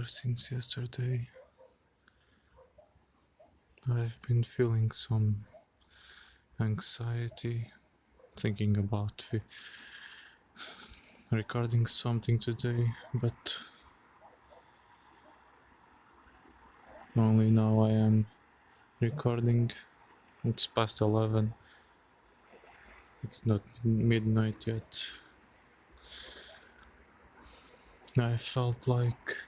ever since yesterday I've been feeling some anxiety, thinking about recording something today, but only now I am recording. It's past 11. It's not midnight yet. I felt like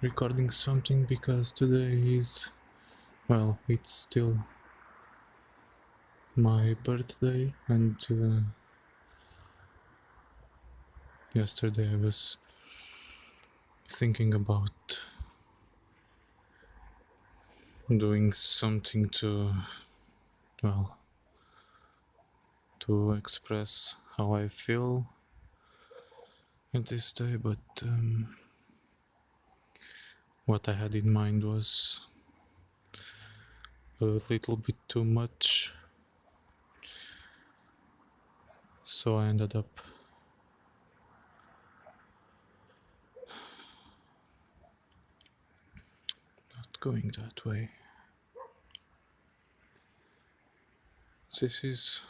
recording something because today is, well, it's still my birthday, and yesterday I was thinking about doing something to, well, to express how I feel at this day, but what I had in mind was a little bit too much, so I ended up not going that way. This is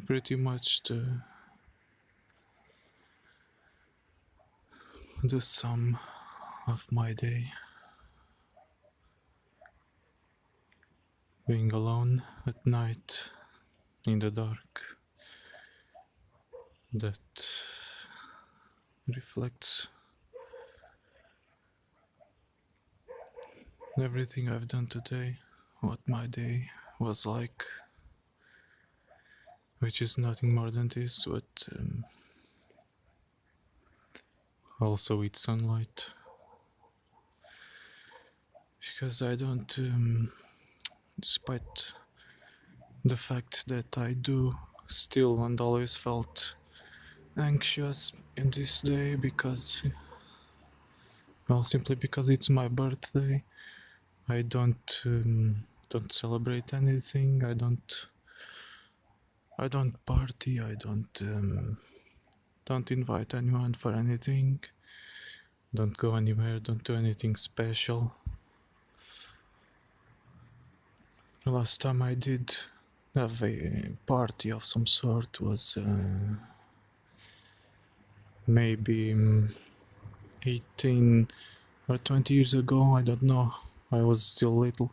pretty much the sum of my day. Being alone at night in the dark, that reflects everything I've done today, what my day was like, which is nothing more than this, but also with sunlight, because I don't, despite the fact that I do still and always felt anxious in this day because, well, simply because it's my birthday. I don't celebrate anything. I don't party. I don't invite anyone for anything. Don't go anywhere. Don't do anything special. The last time I did have a party of some sort was maybe 18 or 20 years ago. I don't know. I was still little.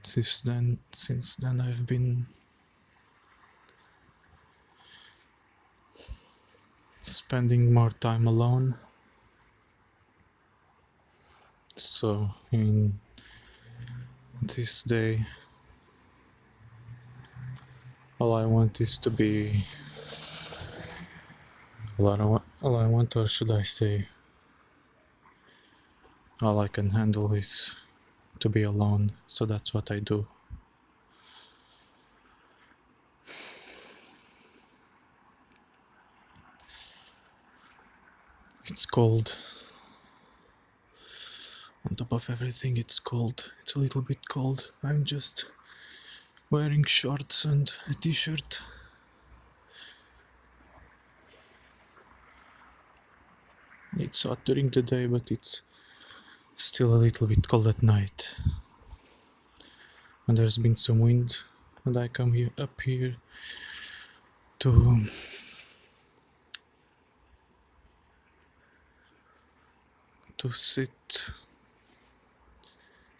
Since then I've been spending more time alone. So in this day, all I want is to be, all I want, or should I say, all I can handle is to be alone. So that's what I do. It's cold. On top of everything, it's cold. It's a little bit cold. I'm just wearing shorts and a t-shirt. It's hot during the day, but it's still a little bit cold at night. And there's been some wind, and I come up here to sit,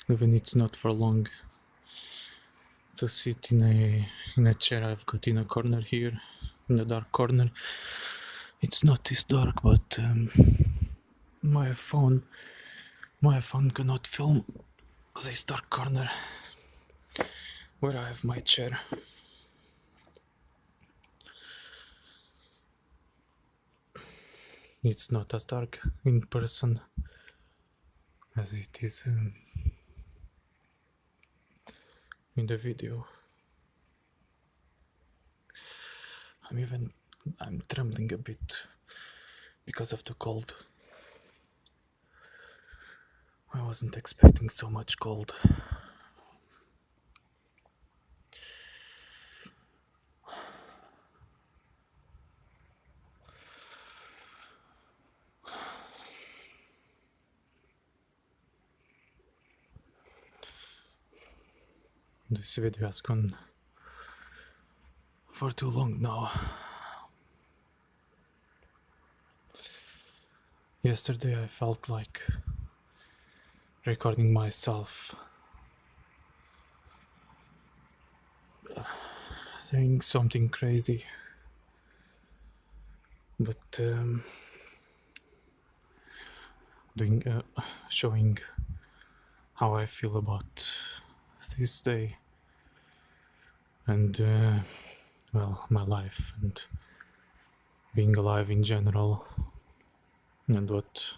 even it's not for long, to sit in a chair I've got in a corner here, in a dark corner. It's not this dark, but my phone cannot film this dark corner where I have my chair. It's not as dark in person as it is in the video. I'm trembling a bit because of the cold. I wasn't expecting so much cold. This video has gone for too long now. Yesterday I felt like recording myself saying something crazy, but showing how I feel about this day and well, my life and being alive in general, and what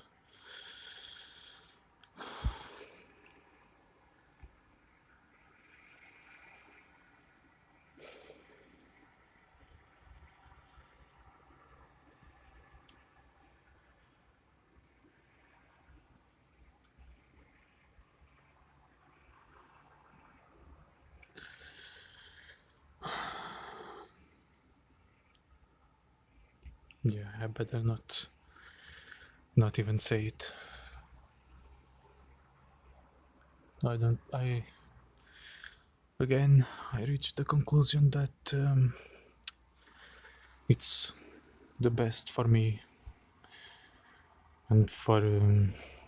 yeah, I better not even say it. I again reached the conclusion that it's the best for me and for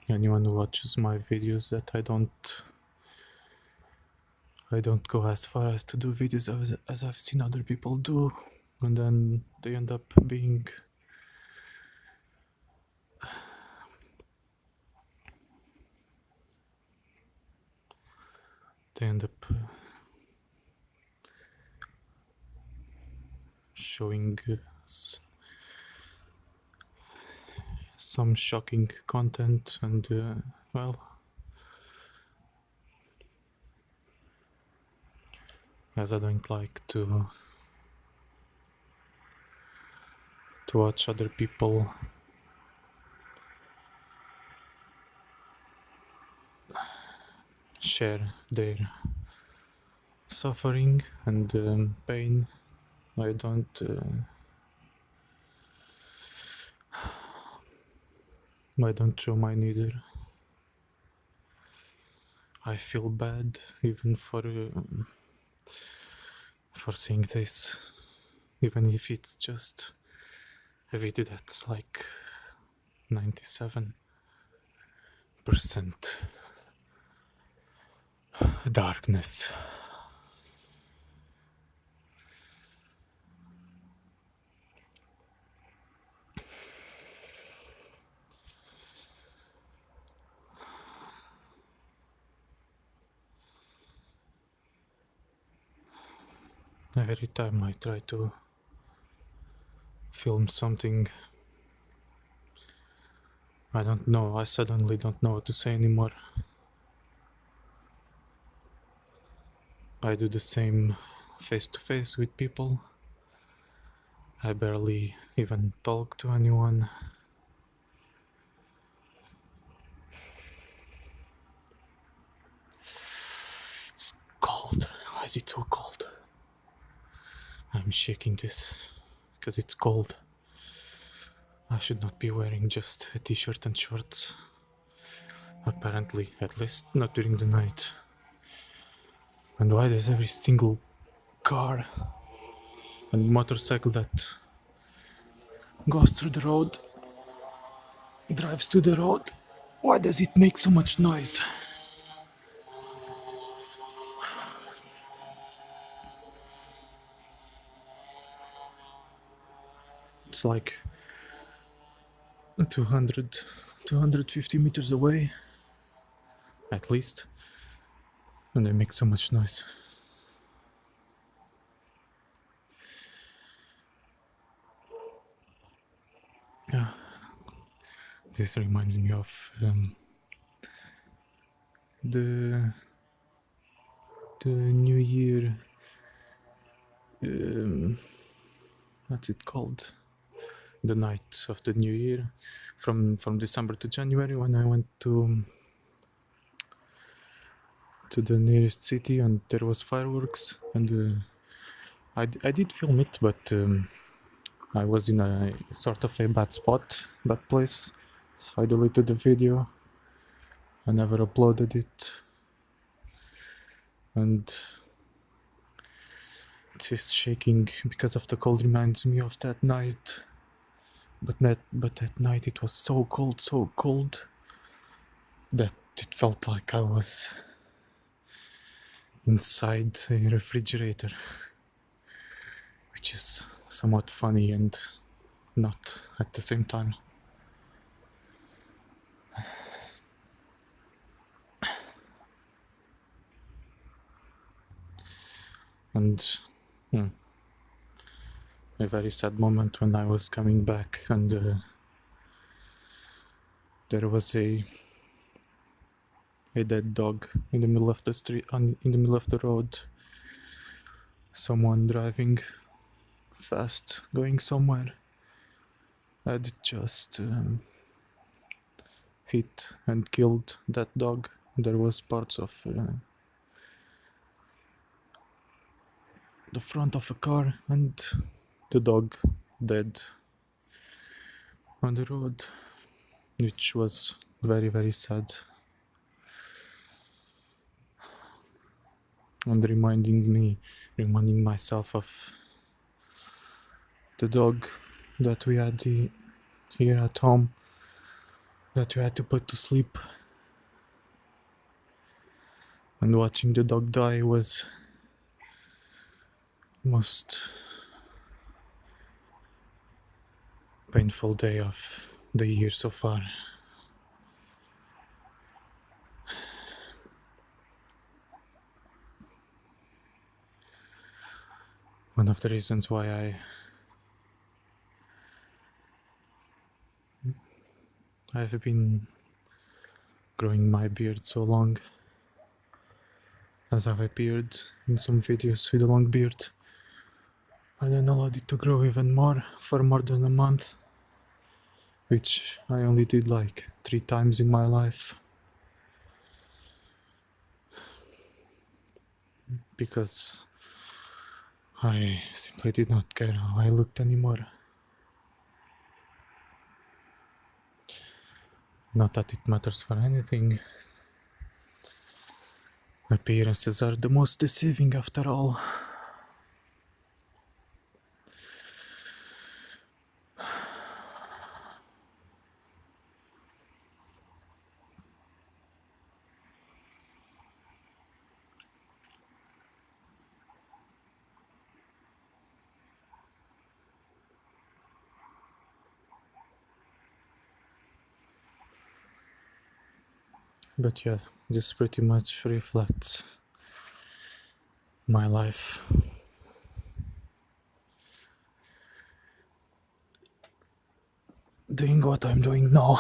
anyone who watches my videos that I don't go as far as to do videos as I've seen other people do, and then they end up being showing some shocking content, and well, as I don't like to watch other people share their suffering and pain. I don't show mine either. I feel bad even for saying this, even if it's just a video that's like 97% darkness. Every time I try to film something, I suddenly don't know what to say anymore. I do the same face to face with people. I barely even talk to anyone. It's cold. Why is it so cold? I'm shaking this because it's cold. I should not be wearing just a t-shirt and shorts. Apparently, at least not during the night. And why does every single car and motorcycle that goes through the road, drives to the road, why does it make so much noise? It's like 250 meters away, at least, and they make so much noise. Yeah, this reminds me of the New Year. What's it called? The night of the New Year, from December to January, when I went to the nearest city and there was fireworks, and I did film it, but I was in a sort of a bad place, so I deleted the video. I never uploaded it, and Just shaking because of the cold reminds me of that night. But that night it was so cold that it felt like I was inside a refrigerator, which is somewhat funny and not at the same time. And a very sad moment when I was coming back and there was a dead dog in the middle of the street, in the middle of the road. Someone driving fast, going somewhere, had just hit and killed that dog. There was parts of the front of a car and the dog dead on the road, which was very, very sad. And reminding myself of the dog that we had here at home, that we had to put to sleep. And watching the dog die was most painful day of the year so far. One of the reasons why I've been growing my beard so long, as I've appeared in some videos with a long beard. I then allowed it to grow even more for more than a month, which I only did like 3 times in my life. Because I simply did not care how I looked anymore. Not that it matters for anything. Appearances are the most deceiving after all. But yeah, this pretty much reflects my life. Doing what I'm doing now.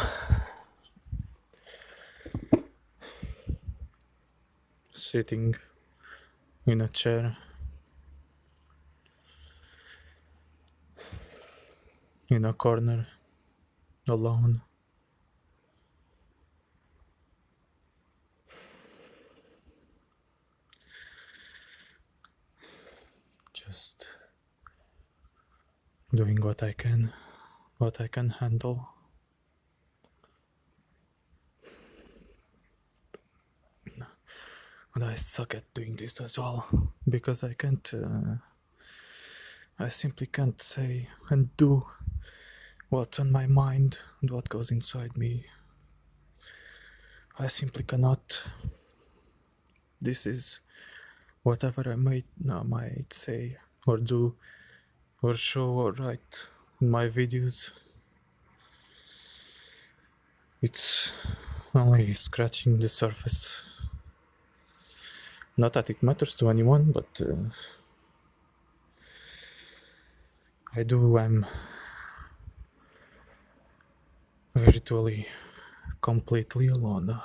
Sitting in a chair in a corner, alone. Just doing what I can handle. And I suck at doing this as well, because I simply can't say and do what's on my mind and what goes inside me. I simply cannot. This is whatever I might say or do or show or write in my videos. It's only scratching the surface. Not that it matters to anyone, but I'm virtually completely alone.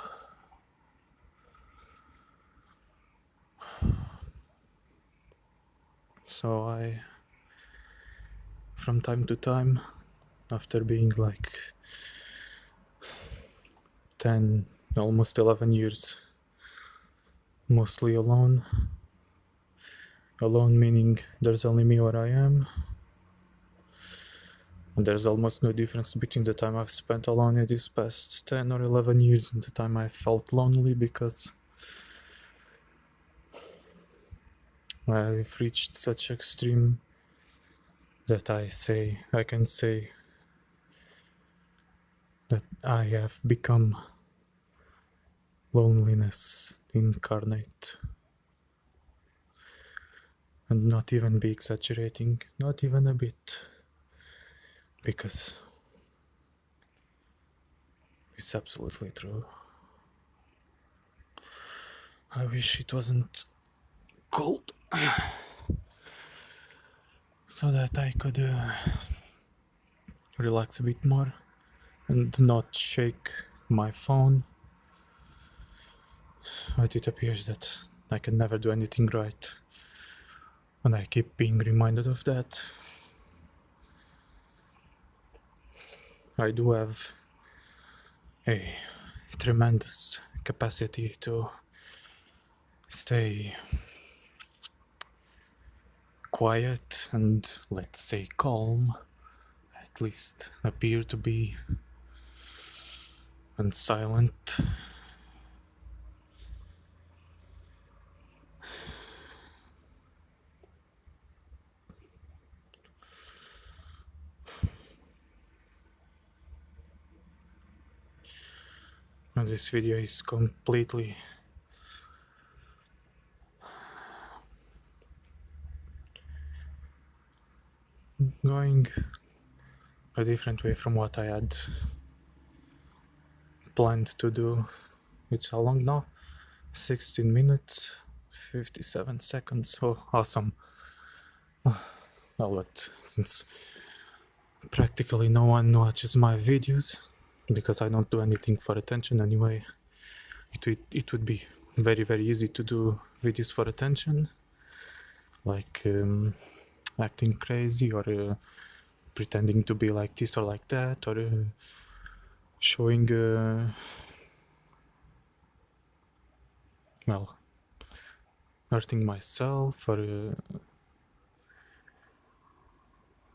So from time to time, after being like 10, almost 11 years, mostly alone. Alone meaning there's only me where I am. And there's almost no difference between the time I've spent alone in these past 10 or 11 years and the time I felt lonely, because I've reached such extreme that I can say that I have become loneliness incarnate. And not even be exaggerating, not even a bit, because it's absolutely true. I wish it wasn't cold so that I could relax a bit more and not shake my phone. But it appears that I can never do anything right, and I keep being reminded of that. I do have a tremendous capacity to stay quiet and, let's say, calm, at least appear to be, and silent. And this video is completely going a different way from what I had planned to do. It's how long now? 16 minutes, 57 seconds. Oh, awesome. Well, but since practically no one watches my videos, because I don't do anything for attention anyway, it would be very, very easy to do videos for attention, like acting crazy or pretending to be like this or like that, or showing well, hurting myself, or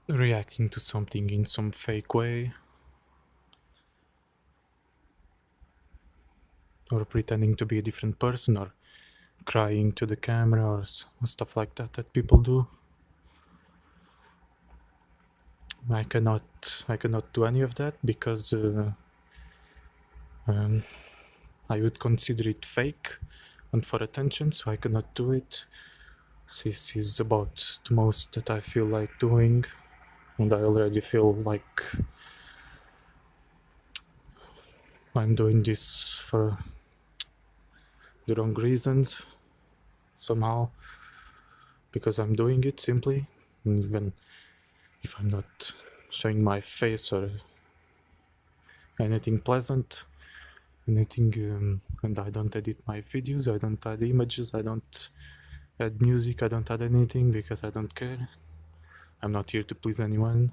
reacting to something in some fake way, or pretending to be a different person, or crying to the camera, or stuff like that people do. I cannot do any of that because I would consider it fake and for attention, so I cannot do it. This is about the most that I feel like doing, and I already feel like I'm doing this for the wrong reasons somehow, because I'm doing it simply, and even if I'm not showing my face or anything pleasant, anything, and I don't edit my videos, I don't add images, I don't add music, I don't add anything because I don't care. I'm not here to please anyone,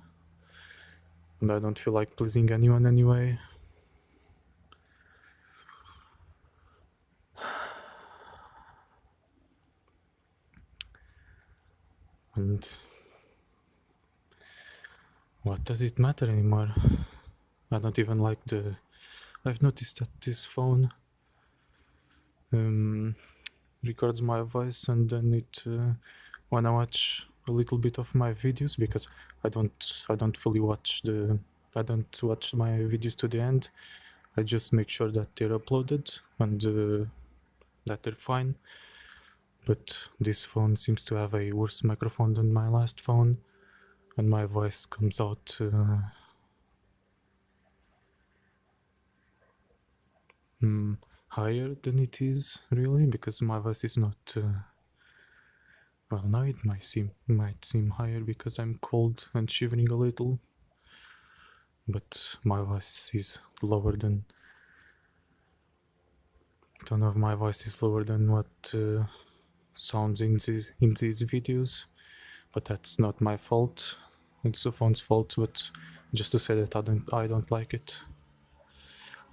and I don't feel like pleasing anyone anyway. And what does it matter anymore? I don't even like I've noticed that this phone records my voice, and then it when I watch a little bit of my videos, because I don't fully watch I don't watch my videos to the end. I just make sure that they're uploaded and that they're fine. But this phone seems to have a worse microphone than my last phone, and my voice comes out higher than it is really, because my voice is not well, now it might seem higher because I'm cold and shivering a little, but my voice is lower than tone of my voice is lower than what sounds in these videos. But that's not my fault, it's the phone's fault. But just to say that I don't like it.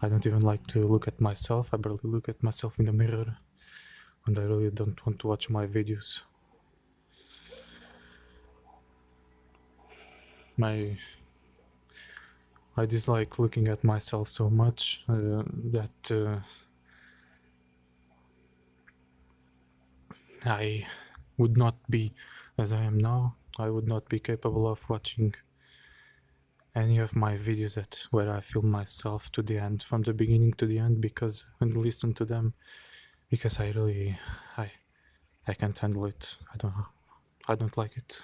I don't even like to look at myself. I barely look at myself in the mirror, and I really don't want to watch my videos. I dislike looking at myself so much that I would not be as I am now. I would not be capable of watching any of my videos where I film myself to the end, from the beginning to the end, because and listen to them, because I can't handle it. I don't like it.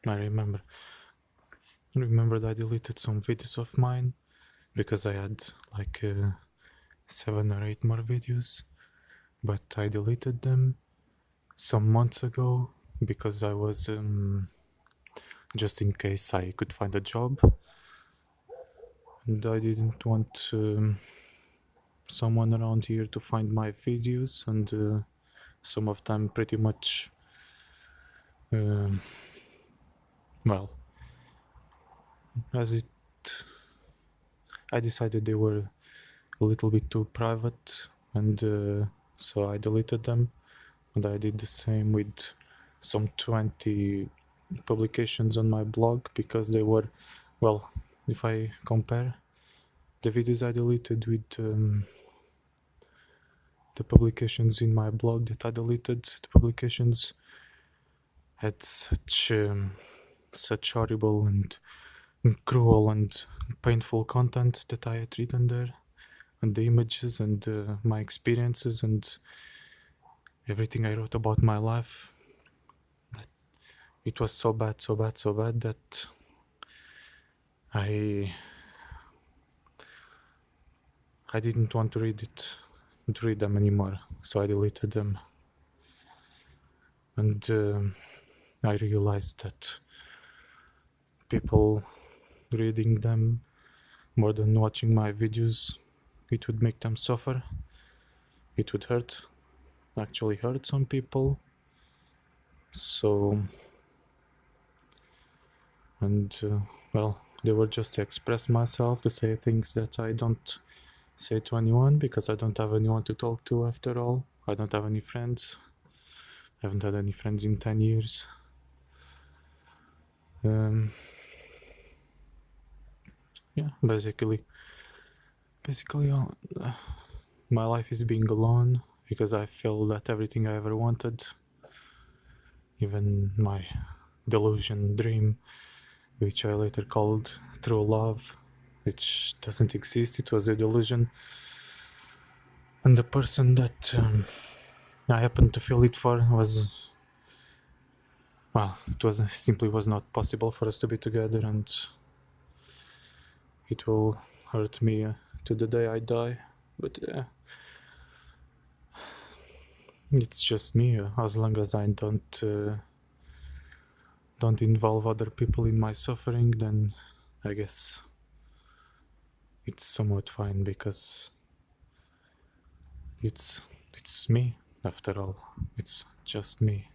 I remembered I deleted some videos of mine because I had like 7 or 8 more videos, but I deleted them some months ago because I was just in case I could find a job, and I didn't want someone around here to find my videos, and some of them pretty much well, as it I decided they were a little bit too private, and so I deleted them, and I did the same with some 20 publications on my blog, because they were, well, if I compare the videos I deleted with the publications in my blog that I deleted, the publications had such horrible and cruel and painful content that I had written there, and the images and my experiences and everything I wrote about my life. It was so bad that I didn't want to read them anymore, so I deleted them. And I realized that people reading them more than watching my videos, it would make them suffer. It would actually hurt some people. So, well, they were just to express myself, to say things that I don't say to anyone, because I don't have anyone to talk to after all. I don't have any friends. I haven't had any friends in 10 years. Yeah, basically my life is being alone, because I feel that everything I ever wanted, even my delusion dream, which I later called true love, which doesn't exist, it was a delusion, and the person that I happened to feel it for was, well, it simply was not possible for us to be together, and it will hurt me to the day I die. But it's just me. As long as I don't involve other people in my suffering, then I guess it's somewhat fine, because it's me after all. It's just me.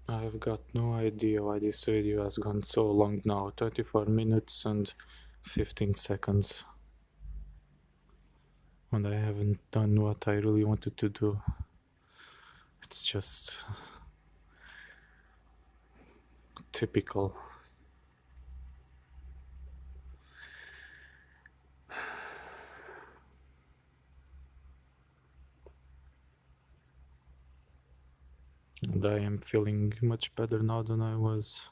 I've got no idea why this video has gone so long now. 24 minutes and 15 seconds. And I haven't done what I really wanted to do. It's just typical. And I am feeling much better now than I was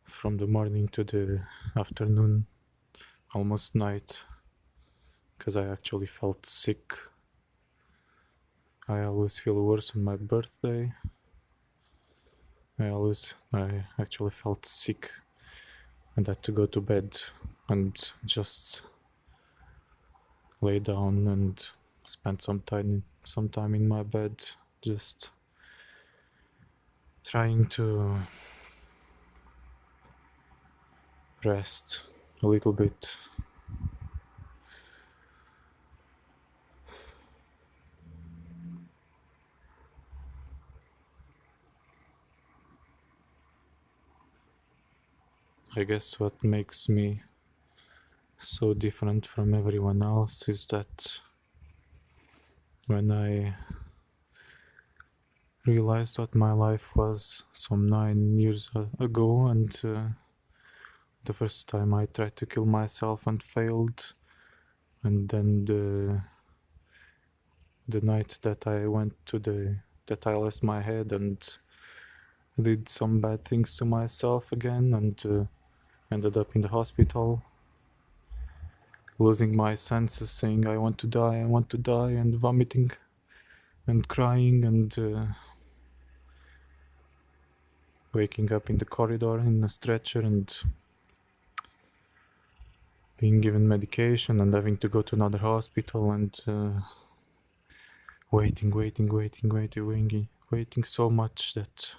from the morning to the afternoon, almost night, because I actually felt sick. I always feel worse on my birthday. I actually felt sick and had to go to bed and just lay down and spend some time in my bed, just trying to rest a little bit. I guess what makes me so different from everyone else is that when I realized what my life was some 9 years ago, and the first time I tried to kill myself and failed, and then the night that I went to that I lost my head and did some bad things to myself again, and ended up in the hospital, losing my senses, saying I want to die, and vomiting and crying, and waking up in the corridor in a stretcher and being given medication and having to go to another hospital, and waiting so much that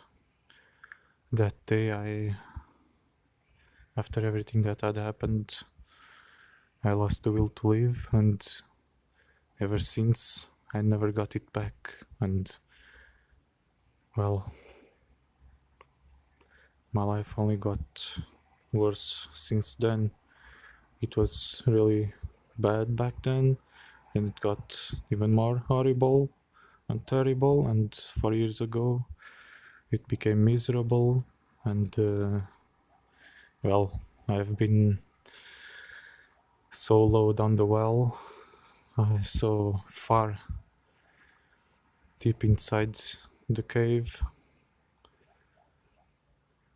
day after everything that had happened, I lost the will to live, and ever since I never got it back. And well, my life only got worse since then. It was really bad back then, and it got even more horrible and terrible, and 4 years ago it became miserable, and well, I've been so low down the well, so far deep inside the cave,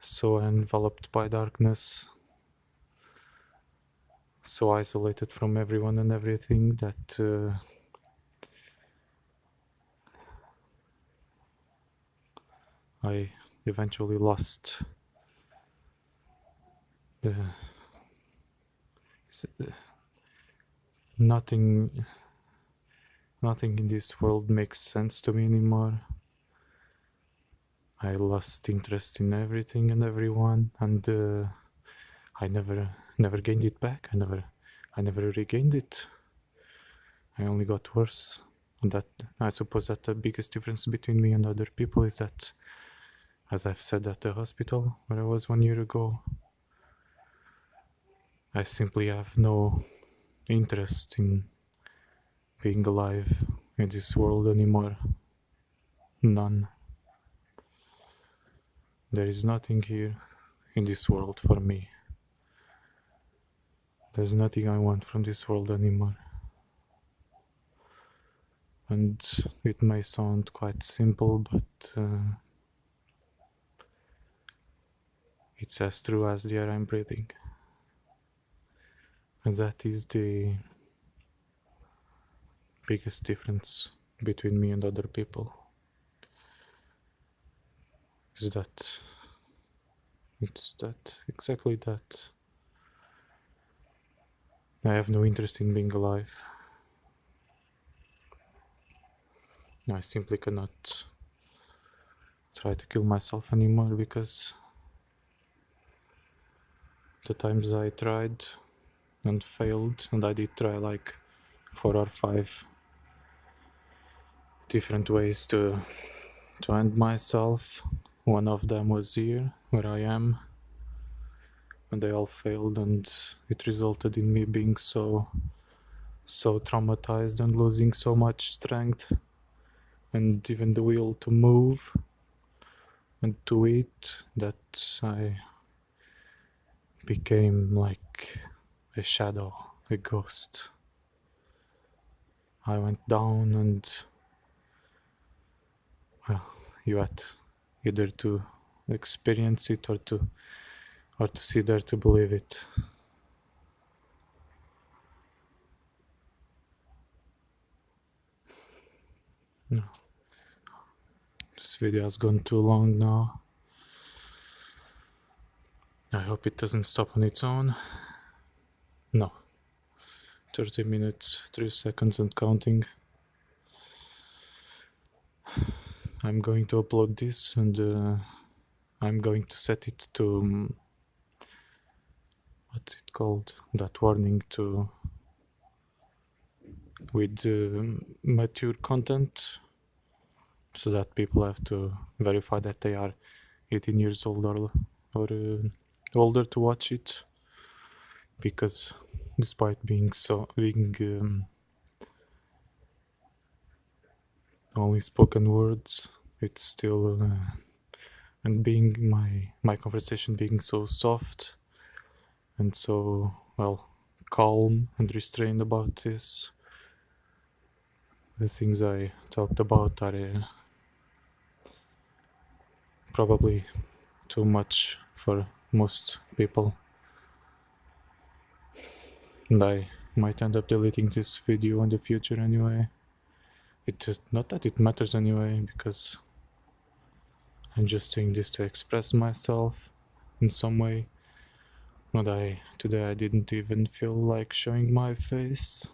so enveloped by darkness, so isolated from everyone and everything that I eventually lost the nothing in this world makes sense to me anymore. I lost interest in everything and everyone, and I never gained it back. I never regained it. I only got worse. And that, I suppose that the biggest difference between me and other people is that, as I've said at the hospital where I was 1 year ago, I simply have no interest in being alive in this world anymore. None. There is nothing here in this world for me. There's nothing I want from this world anymore. And it may sound quite simple, but it's as true as the air I'm breathing. And that is the biggest difference between me and other people. Is that it's that, exactly that. I have no interest in being alive. I simply cannot try to kill myself anymore, because the times I tried and failed, and I did try like 4 or 5 different ways to end myself. One of them was here, where I am, and they all failed, and it resulted in me being so traumatized and losing so much strength and even the will to move and to eat, that I became like a shadow, a ghost. I went down, and well, you had either to experience it or to see there to believe it. No. This video has gone too long now. I hope it doesn't stop on its own. No. 30 minutes, 3 seconds and counting. I'm going to upload this, and I'm going to set it to what's it called, that warning to with mature content, so that people have to verify that they are 18 years old or older to watch it, because despite being only spoken words, it's still and being my conversation being so soft and so, well, calm and restrained about this, the things I talked about are probably too much for most people, and I might end up deleting this video in the future anyway. It just, not that it matters anyway, because I'm just doing this to express myself in some way. Today I didn't even feel like showing my face,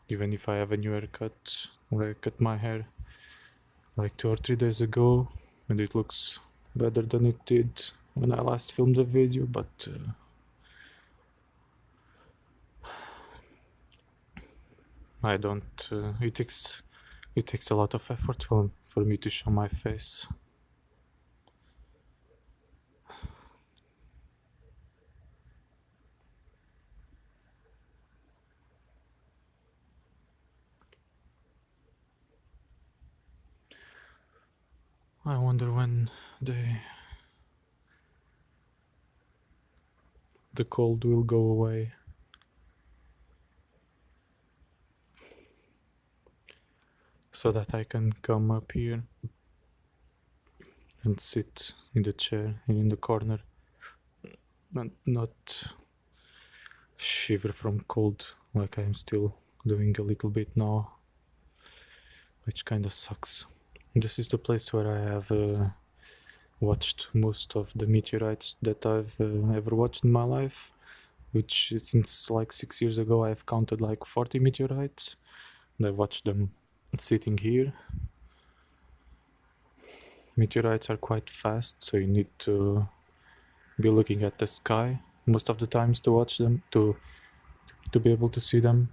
even if I have a new haircut. I cut my hair like 2 or 3 days ago, and it looks better than it did when I last filmed the video, but I don't. It takes a lot of effort for me to show my face. I wonder when the cold will go away. So that I can come up here and sit in the chair in the corner and not shiver from cold like I'm still doing a little bit now, which kind of sucks. This is the place where I have watched most of the meteorites that I've ever watched in my life, which since like 6 years ago I've counted like 40 meteorites, and I watched them sitting here. Meteorites are quite fast, so you need to be looking at the sky most of the times to watch them, to be able to see them.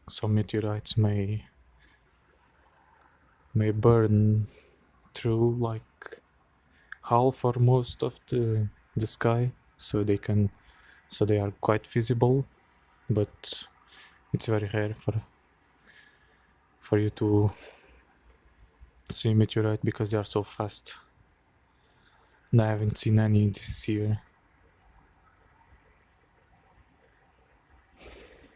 Some meteorites may burn through like half or most of the sky, so they are quite visible, but it's very rare for you to see a meteorite because they are so fast, and I haven't seen any this year.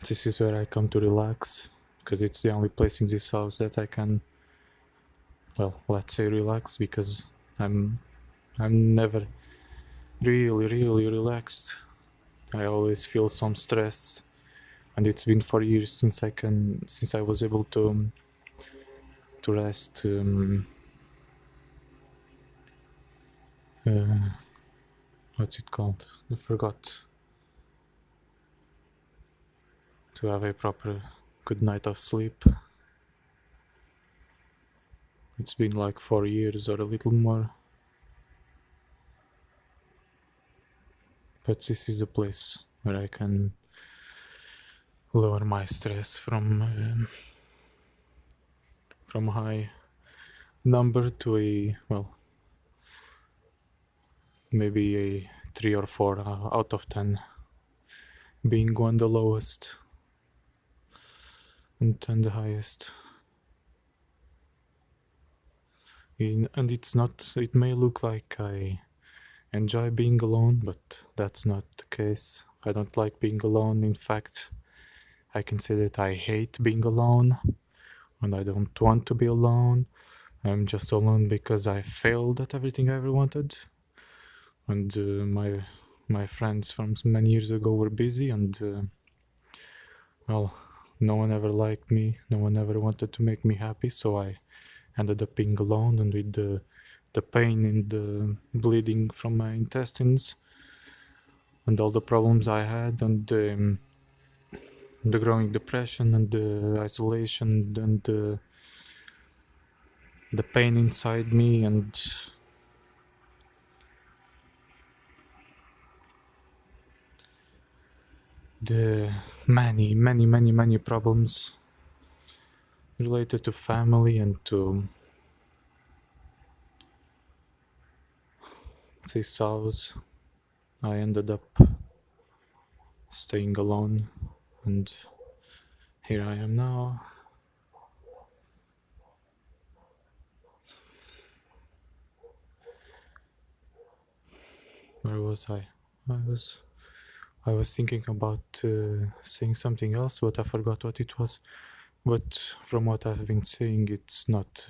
This is where I come to relax, because it's the only place in this house that I can, well, let's say relax, because I'm never really relaxed. I always feel some stress, and it's been 4 years since I was able to rest. What's it called? I forgot. To have a proper good night of sleep. It's been like 4 years or a little more. But this is a place where I can lower my stress from high number to a, well, maybe a 3 or 4 out of 10, being 1 the lowest and 10 the highest. And it's not, it may look like I enjoy being alone, but that's not the case. I don't like being alone. In fact, I can say that I hate being alone, and I don't want to be alone. I'm just alone because I failed at everything I ever wanted, and my friends from many years ago were busy, and well, no one ever liked me, no one ever wanted to make me happy, so I ended up being alone, and with the pain and the bleeding from my intestines and all the problems I had, and the growing depression and the isolation and the pain inside me, and the many problems related to family and to this house, I ended up staying alone, and here I am now. Where was I? I was thinking about saying something else, but I forgot what it was. But from what I've been saying, it's not.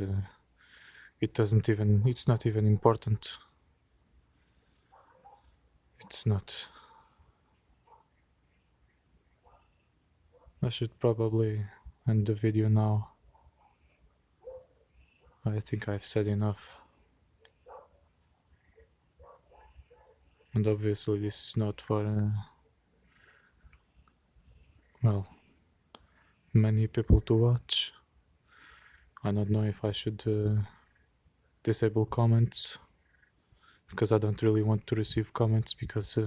It's not even important. It's not. I should probably end the video now. I think I've said enough. And obviously this is not for, well, many people to watch. I don't know if I should disable comments, because I don't really want to receive comments, because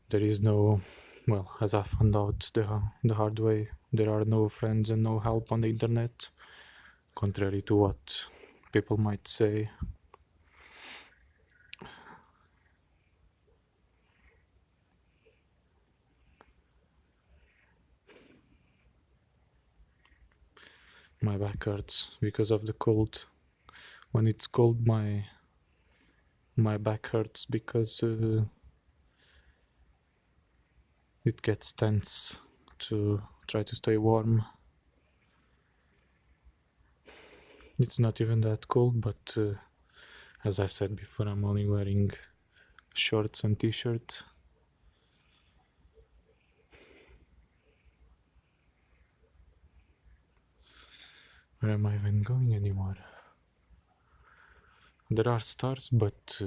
there is no, well, as I found out the hard way, there are no friends and no help on the internet, contrary to what people might say. My back hurts because of the cold. When it's cold, my back hurts because it gets tense to try to stay warm. It's not even that cold, but as I said before, I'm only wearing shorts and t-shirt. Where am I even going anymore? There are stars, but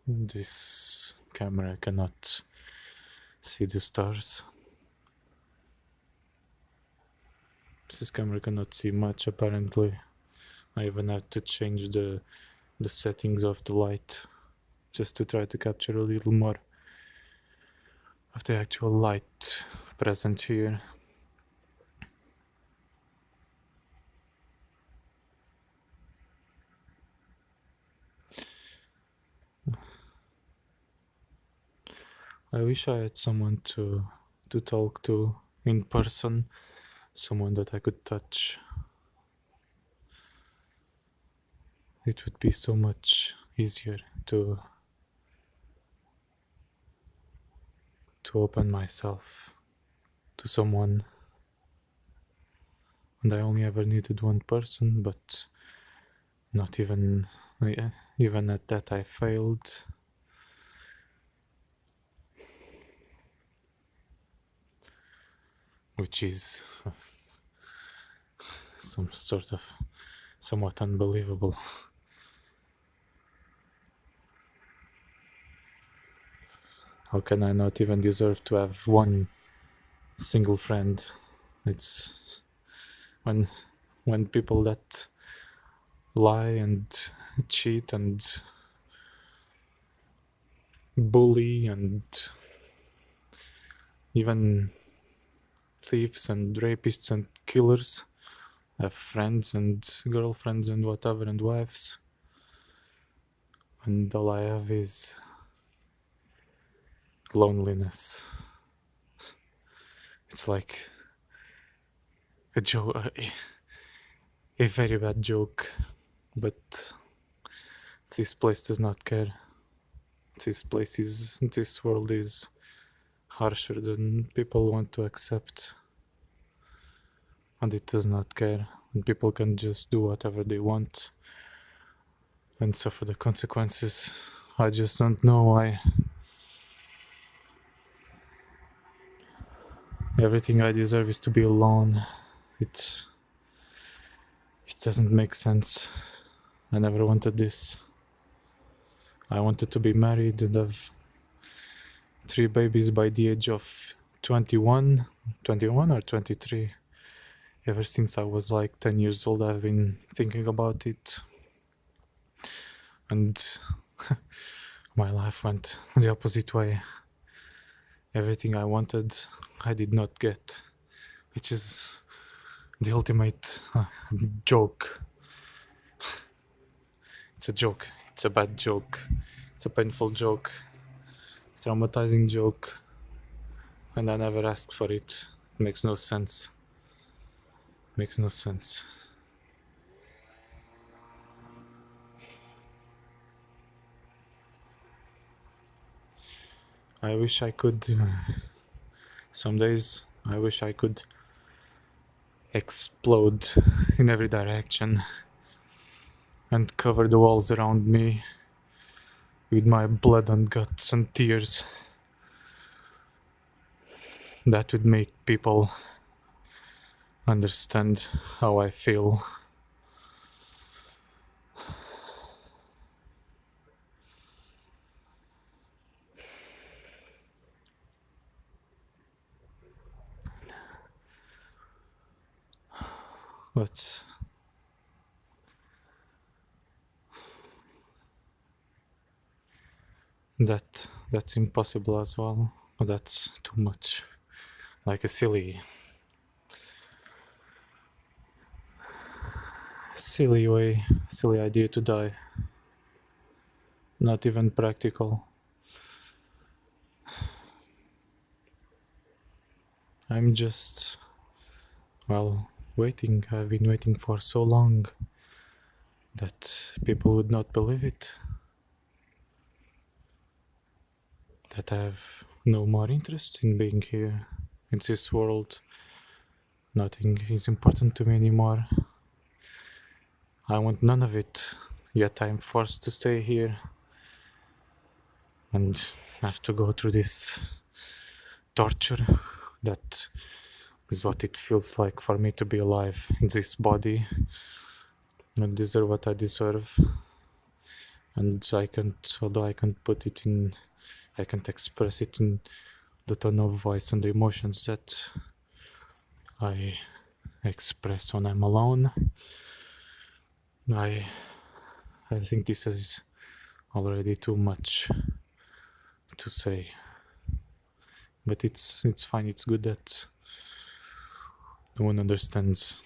this camera cannot see the stars. This camera cannot see much, apparently. I even have to change the settings of the light just to try to capture a little more of the actual light present here. I wish I had someone to talk to in person, someone that I could touch. It would be so much easier to open myself to someone. And I only ever needed one person, but not even at that I failed. Which is some sort of somewhat unbelievable. How can I not even deserve to have one single friend? It's when people that lie and cheat and bully and even thieves and rapists and killers have friends and girlfriends and whatever and wives, and all I have is loneliness. It's like a joke, a very bad joke, but this place does not care. This world is harsher than people want to accept, and it does not care, and people can just do whatever they want and suffer the consequences. I just don't know why. Everything I deserve is to be alone. It doesn't make sense. I never wanted this. I wanted to be married and have 3 babies by the age of 21 or 23. Ever since I was like 10 years old, I've been thinking about it. And my life went the opposite way. Everything I wanted, I did not get, which is the ultimate joke. It's a joke. It's a bad joke. It's a painful joke. Traumatizing joke. And I never asked for it. It makes no sense. Makes no sense. I wish I could. Some days I wish I could explode in every direction and cover the walls around me with my blood and guts and tears. That would make people understand how I feel. But that's impossible as well. That's too much. Like a silly way, silly idea to die. Not even practical. I'm just, well, waiting. I've been waiting for so long that people would not believe it. That I have no more interest in being here in this world. Nothing is important to me anymore. I want none of it, yet I'm forced to stay here and have to go through this torture. That is what it feels like for me to be alive in this body and deserve what I deserve. And I can't, although I can't put it in, I can't express it in the tone of voice and the emotions that I express when I'm alone. I think this is already too much to say, but it's fine. It's good that no one understands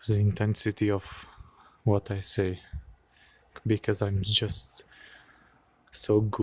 the intensity of what I say, because I'm just so good